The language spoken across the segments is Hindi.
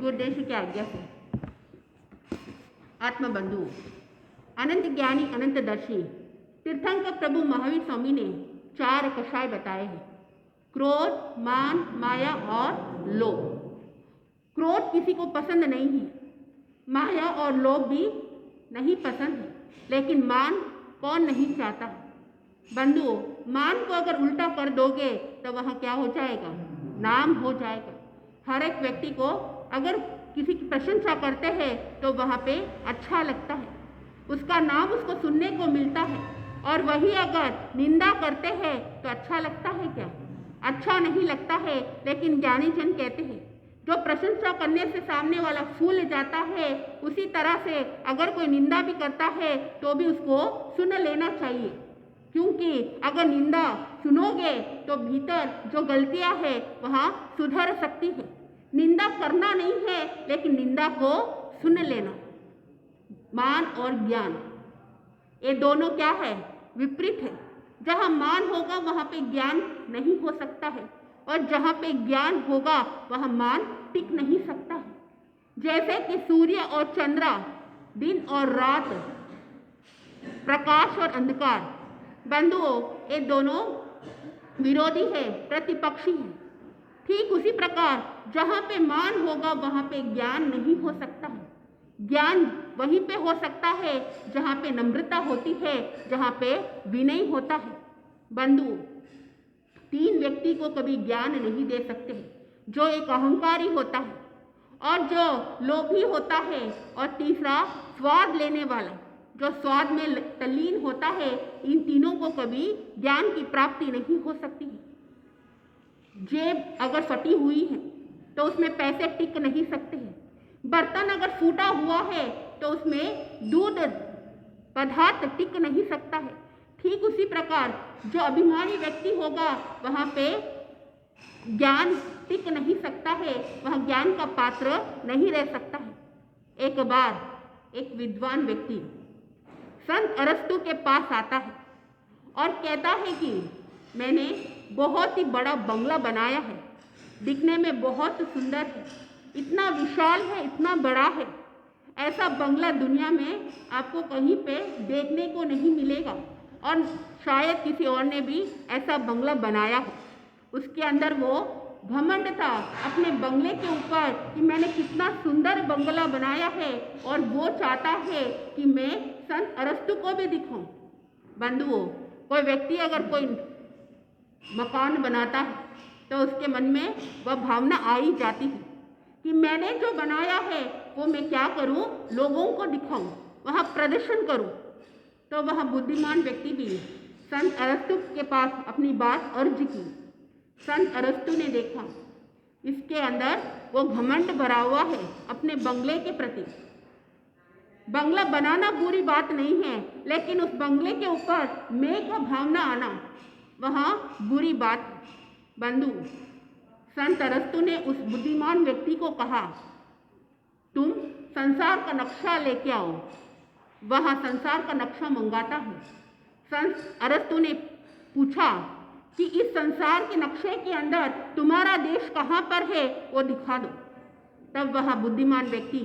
गुरुदेव की आज्ञा से आत्मबंधु अनंत ज्ञानी अनंतदर्शी तीर्थंकर प्रभु महावीर स्वामी ने 4 कषाय बताए हैं। क्रोध, मान, माया और लोभ। क्रोध किसी को पसंद नहीं है, माया और लोभ भी नहीं पसंद है, लेकिन मान कौन नहीं चाहता। बंधुओं, मान को अगर उल्टा कर दोगे तो वहाँ क्या हो जाएगा? नाम हो जाएगा। हर एक व्यक्ति को अगर किसी की प्रशंसा करते हैं तो वहाँ पे अच्छा लगता है, उसका नाम उसको सुनने को मिलता है। और वही अगर निंदा करते हैं तो अच्छा लगता है क्या? अच्छा नहीं लगता है। लेकिन ज्ञानी जन कहते हैं जो प्रशंसा करने से सामने वाला फूल जाता है, उसी तरह से अगर कोई निंदा भी करता है तो भी उसको सुन लेना चाहिए, क्योंकि अगर निंदा सुनोगे तो भीतर जो गलतियां है वहाँ सुधर सकती है। निंदा करना नहीं है, लेकिन निंदा को सुन लेना। मान और ज्ञान ये दोनों क्या है? विपरीत है। जहाँ मान होगा वहाँ पे ज्ञान नहीं हो सकता है, और जहाँ पे ज्ञान होगा वहाँ मान टिक नहीं सकता है। जैसे कि सूर्य और चंद्रा, दिन और रात, प्रकाश और अंधकार। बंधुओं, ये दोनों विरोधी है, प्रतिपक्षी है। ठीक उसी प्रकार जहाँ पे मान होगा वहाँ पे ज्ञान नहीं हो सकता है। ज्ञान वहीं पे हो सकता है जहाँ पे नम्रता होती है, जहाँ पे विनय होता है। बंधु, 3 व्यक्ति को कभी ज्ञान नहीं दे सकते, जो एक अहंकारी होता है, और जो लोभी होता है, और तीसरा स्वाद लेने वाला, जो स्वाद में तल्लीन होता है। इन तीनों को कभी ज्ञान की प्राप्ति नहीं हो सकती है। जेब अगर फटी हुई है तो उसमें पैसे टिक नहीं सकते हैं। बर्तन अगर फूटा हुआ है तो उसमें दूध पदार्थ टिक नहीं सकता है। ठीक उसी प्रकार जो अभिमानी व्यक्ति होगा वहाँ पे ज्ञान टिक नहीं सकता है, वह ज्ञान का पात्र नहीं रह सकता है। एक बार एक विद्वान व्यक्ति संत अरस्तु के पास आता है और कहता है कि मैंने बहुत ही बड़ा बंगला बनाया है, दिखने में बहुत सुंदर है, इतना विशाल है, इतना बड़ा है। ऐसा बंगला दुनिया में आपको कहीं पे देखने को नहीं मिलेगा, और शायद किसी और ने भी ऐसा बंगला बनाया हो। उसके अंदर वो घमंड था अपने बंगले के ऊपर कि मैंने कितना सुंदर बंगला बनाया है, और वो चाहता है कि मैं संत अरस्तु को भी दिखाऊं। बंधुओं, कोई व्यक्ति अगर कोई मकान बनाता है तो उसके मन में वह भावना आ ही जाती है कि मैंने जो बनाया है वो मैं क्या करूं, लोगों को दिखाऊं, वहाँ प्रदर्शन करूं। तो वह बुद्धिमान व्यक्ति भी संत अरस्तु के पास अपनी बात अर्ज की। संत अरस्तु ने देखा इसके अंदर वो घमंड भरा हुआ है अपने बंगले के प्रति। बंगला बनाना बुरी बात नहीं है, लेकिन उस बंगले के ऊपर मैं का भावना आना वहाँ बुरी बात है। बंधु, संत अरस्तु ने उस बुद्धिमान व्यक्ति को कहा, तुम संसार का नक्शा लेके आओ। वह संसार का नक्शा मंगाता है। संत अरस्तु ने पूछा कि इस संसार के नक्शे के अंदर तुम्हारा देश कहाँ पर है, वो दिखा दो। तब वह बुद्धिमान व्यक्ति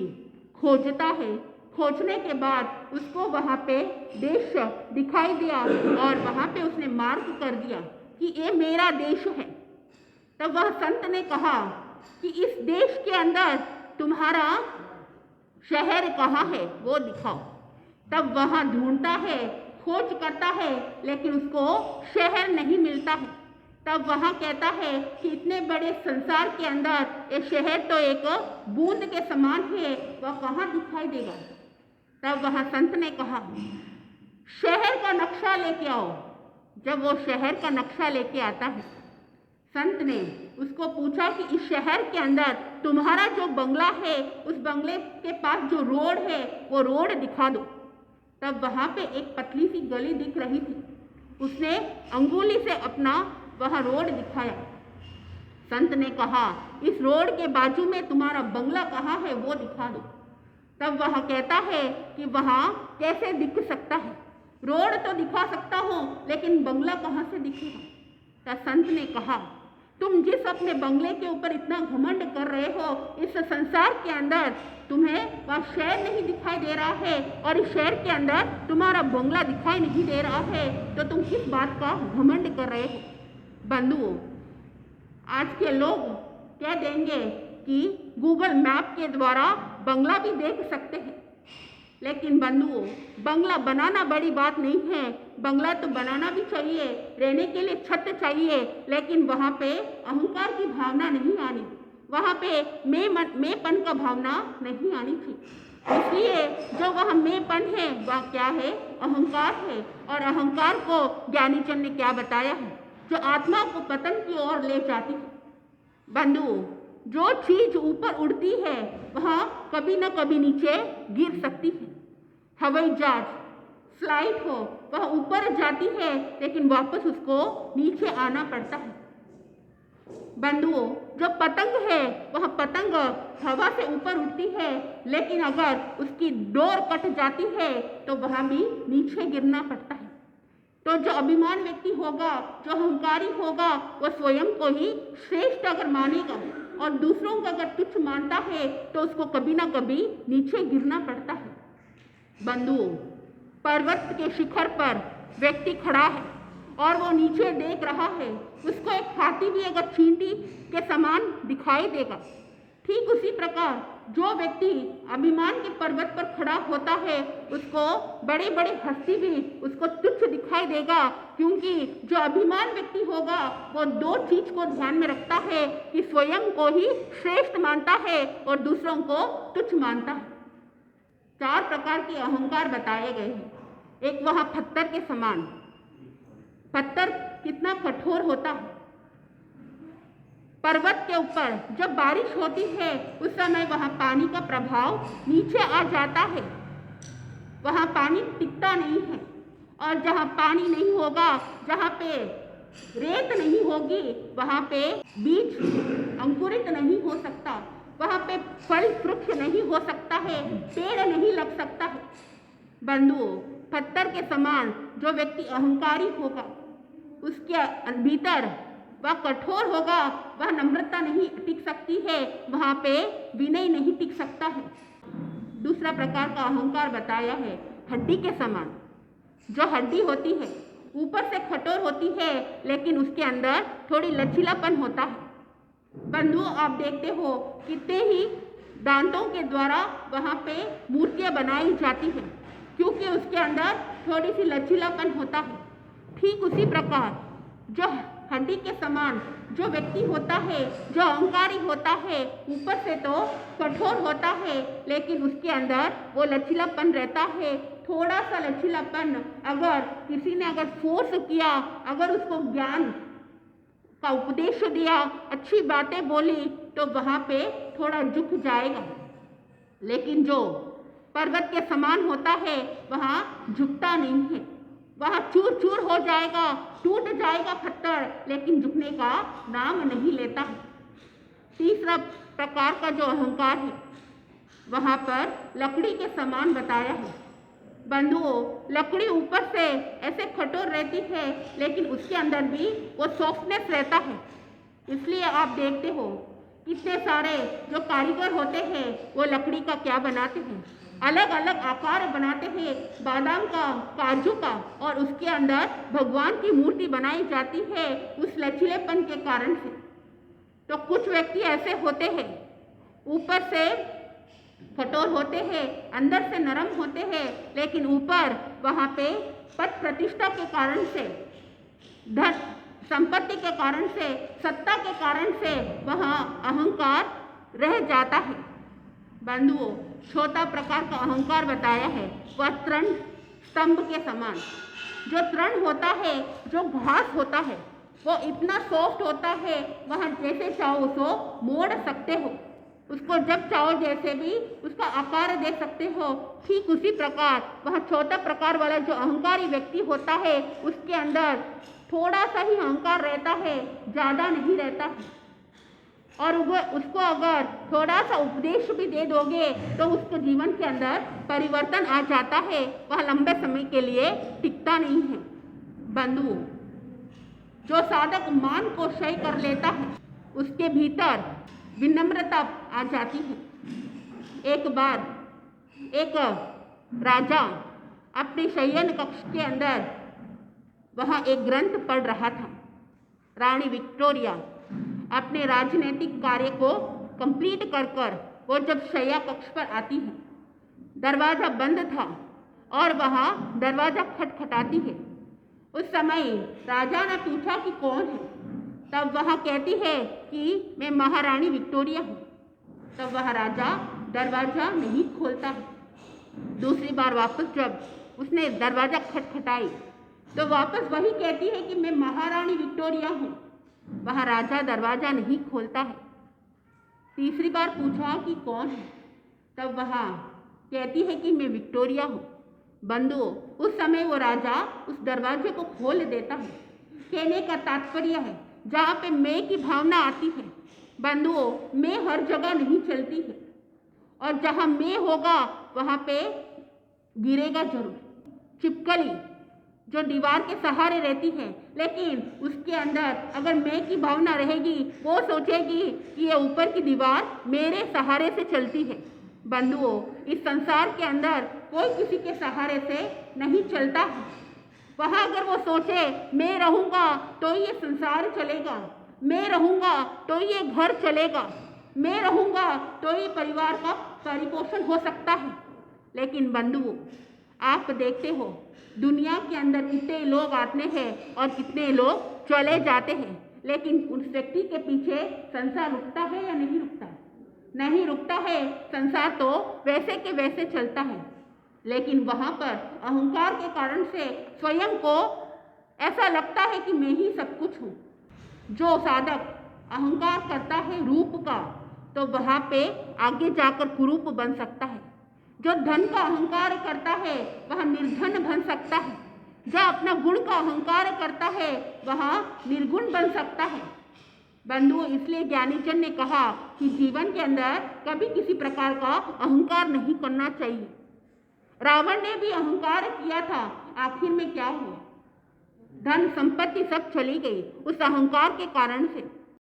खोजता है। खोजने के बाद उसको वहाँ पे देश दिखाई दिया, और वहाँ पे उसने मार्क कर दिया कि ये मेरा देश है। तब वह संत ने कहा कि इस देश के अंदर तुम्हारा शहर कहाँ है, वो दिखाओ। तब वह ढूंढता है, खोज करता है, लेकिन उसको शहर नहीं मिलता है। तब वहाँ कहता है कि इतने बड़े संसार के अंदर ये शहर तो एक बूंद के समान है, वह कहाँ दिखाई देगा। तब वह संत ने कहा, शहर का नक्शा लेके आओ। जब वो शहर का नक्शा लेके आता है, संत ने उसको पूछा कि इस शहर के अंदर तुम्हारा जो बंगला है, उस बंगले के पास जो रोड है वो रोड दिखा दो। तब वहाँ पे एक पतली सी गली दिख रही थी। उसने अंगुली से अपना वह रोड दिखाया। संत ने कहा, इस रोड के बाजू में तुम्हारा बंगला कहाँ है, वो दिखा दो। तब वह कहता है कि वहाँ कैसे दिख सकता है, रोड तो दिखा सकता हूँ, लेकिन बंगला कहाँ से दिखेगा। तब संत ने कहा, तुम जिस अपने बंगले के ऊपर इतना घमंड कर रहे हो, इस संसार के अंदर तुम्हें वह शहर नहीं दिखाई दे रहा है और इस शहर के अंदर तुम्हारा बंगला दिखाई नहीं दे रहा है, तो तुम किस बात का घमंड कर रहे हो? बंधुओं, आज के लोग कह देंगे कि गूगल मैप के द्वारा बंगला भी देख सकते हैं, लेकिन बंधुओं, बंगला बनाना बड़ी बात नहीं है। बंगला तो बनाना भी चाहिए, रहने के लिए छत चाहिए, लेकिन वहाँ पे अहंकार की भावना नहीं आनी, वहाँ पे मैंपन का भावना नहीं आनी थी। इसलिए जो वह मैंपन है वह क्या है? अहंकार है। और अहंकार को ज्ञानीजन ने क्या बताया है? जो आत्मा को पतन की ओर ले जाती है। बंधुओं, जो चीज ऊपर उड़ती है वह कभी न कभी नीचे गिर सकती है। हवाई जहाज, फ्लाइट हो, वह ऊपर जाती है लेकिन वापस उसको नीचे आना पड़ता है। बंधुओं, जो पतंग है वह पतंग हवा से ऊपर उड़ती है, लेकिन अगर उसकी डोर कट जाती है तो वह भी नीचे गिरना पड़ता है। तो जो अभिमान व्यक्ति होगा, जो अहंकारी होगा, वह स्वयं को ही श्रेष्ठ अगर मानेगा और दूसरों को अगर तुच्छ मानता है तो उसको कभी ना कभी नीचे गिरना पड़ता है। बंधुओं, पर्वत के शिखर पर व्यक्ति खड़ा है और वो नीचे देख रहा है, उसको एक हाथी भी अगर चींटी के समान दिखाई देगा। ठीक उसी प्रकार जो व्यक्ति अभिमान के पर्वत पर खड़ा होता है, उसको बड़े बड़े हस्ती भी उसको तुच्छ दिखाई देगा, क्योंकि जो अभिमान व्यक्ति होगा वो दो चीज को ध्यान में रखता है कि स्वयं को ही श्रेष्ठ मानता है और दूसरों को तुच्छ मानता है। 4 प्रकार के अहंकार बताए गए हैं। एक वह पत्थर के समान, पत्थर कितना कठोर होता है। पर्वत के ऊपर जब बारिश होती है उस समय वहाँ पानी का प्रभाव नीचे आ जाता है, वहाँ पानी टिकता नहीं है। और जहाँ पानी नहीं होगा, जहाँ पे रेत नहीं होगी, वहाँ पे बीज अंकुरित नहीं हो सकता, वहाँ पे फल वृक्ष नहीं हो सकता है, पेड़ नहीं लग सकता है। बंधुओं, पत्थर के समान जो व्यक्ति अहंकारी होगा, उसके भीतर वह कठोर होगा, वह नम्रता नहीं टिक सकती है, वहाँ पे विनय नहीं टिक सकता है। दूसरा प्रकार का अहंकार बताया है हड्डी के समान। जो हड्डी होती है ऊपर से कठोर होती है, लेकिन उसके अंदर थोड़ी लचीलापन होता है। बंधुओं, आप देखते हो कितने ही दांतों के द्वारा वहाँ पे मूर्तियाँ बनाई जाती हैं, क्योंकि उसके अंदर थोड़ी सी लचीलापन होता है। ठीक उसी प्रकार जो हड्डी के समान जो व्यक्ति होता है, जो अहंकारी होता है, ऊपर से तो कठोर होता है, लेकिन उसके अंदर वो लचीलापन रहता है। थोड़ा सा लचीलापन अगर किसी ने अगर फोर्स किया, अगर उसको ज्ञान का उपदेश दिया, अच्छी बातें बोली, तो वहाँ पे थोड़ा झुक जाएगा। लेकिन जो पर्वत के समान होता है वहाँ झुकता नहीं है, वह चूर चूर हो जाएगा, टूट जाएगा पत्थर, लेकिन झुकने का नाम नहीं लेता है। तीसरा प्रकार का जो अहंकार है वहाँ पर लकड़ी के समान बताया है। बंधुओं, लकड़ी ऊपर से ऐसे कठोर रहती है, लेकिन उसके अंदर भी वो सॉफ्टनेस रहता है। इसलिए आप देखते हो कितने सारे जो कारीगर होते हैं वो लकड़ी का क्या बनाते हैं, अलग अलग आकार बनाते हैं, बादाम का, काजू का, और उसके अंदर भगवान की मूर्ति बनाई जाती है उस लचीलेपन के कारण से। तो कुछ व्यक्ति ऐसे होते हैं, ऊपर से कठोर होते हैं, अंदर से नरम होते हैं, लेकिन ऊपर वहाँ पे पद प्रतिष्ठा के कारण से, धन संपत्ति के कारण से, सत्ता के कारण से वहाँ अहंकार रह जाता है। बंधुओं, छोटा प्रकार का अहंकार बताया है वह तृण स्तंभ के समान। जो तृण होता है, जो घास होता है, वो इतना सॉफ्ट होता है, वहाँ जैसे चाहो उसको मोड़ सकते हो, उसको जब चाहो जैसे भी उसका आकार दे सकते हो। ठीक उसी प्रकार वह छोटा प्रकार वाला जो अहंकारी व्यक्ति होता है, उसके अंदर थोड़ा सा ही अहंकार रहता है, ज़्यादा नहीं रहता है। और उसको अगर थोड़ा सा उपदेश भी दे दोगे तो उसके जीवन के अंदर परिवर्तन आ जाता है, वह लंबे समय के लिए टिकता नहीं है। बंधुओं, जो साधक मान को क्षय कर लेता है उसके भीतर विनम्रता आ जाती है। एक बार एक राजा अपने शयन कक्ष के अंदर वहाँ एक ग्रंथ पढ़ रहा था। रानी विक्टोरिया अपने राजनीतिक कार्य को कंप्लीट कर वो जब शय्या कक्ष पर आती है, दरवाज़ा बंद था और वहाँ दरवाज़ा खटखटाती है। उस समय राजा ने पूछा कि कौन है, तब वह कहती है कि मैं महारानी विक्टोरिया हूँ। तब वह राजा दरवाज़ा नहीं खोलता है। दूसरी बार वापस जब उसने दरवाज़ा खटखटाई तो वापस वही कहती है कि मैं महारानी विक्टोरिया हूँ। वह राजा दरवाज़ा नहीं खोलता है। तीसरी बार पूछा कि कौन है, तब वह कहती है कि मैं विक्टोरिया हूँ। बंधुओं, उस समय वो राजा उस दरवाजे को खोल देता है। कहने का तात्पर्य है जहाँ पे मैं की भावना आती है, बंधुओं, मैं हर जगह नहीं चलती है और जहाँ मैं होगा वहाँ पे गिरेगा जरूर। छिपकली जो दीवार के सहारे रहती है, लेकिन उसके अंदर अगर मैं की भावना रहेगी, वो सोचेगी कि ये ऊपर की दीवार मेरे सहारे से चलती है। बंधुओं, इस संसार के अंदर कोई किसी के सहारे से नहीं चलता है। वह अगर वो सोचे मैं रहूँगा तो ये संसार चलेगा, मैं रहूँगा तो ये घर चलेगा, मैं रहूँगा तो ये परिवार का परिपोषण हो सकता है। लेकिन बंधुओं, आप देखते हो दुनिया के अंदर कितने लोग आते हैं और कितने लोग चले जाते हैं, लेकिन उस व्यक्ति के पीछे संसार रुकता है या नहीं रुकता? नहीं रुकता है। संसार तो वैसे के वैसे चलता है, लेकिन वहाँ पर अहंकार के कारण से स्वयं को ऐसा लगता है कि मैं ही सब कुछ हूँ। जो साधक अहंकार करता है रूप का, तो वहाँ पे आगे जाकर कुरूप बन सकता है। जो धन का अहंकार करता है वह निर्धन बन सकता है। जो अपना गुण का अहंकार करता है वह निर्गुण बन सकता है। बंधुओं, इसलिए ज्ञानीजन ने कहा कि जीवन के अंदर कभी किसी प्रकार का अहंकार नहीं करना चाहिए। रावण ने भी अहंकार किया था, आखिर में क्या हुआ? धन संपत्ति सब चली गई उस अहंकार के कारण से।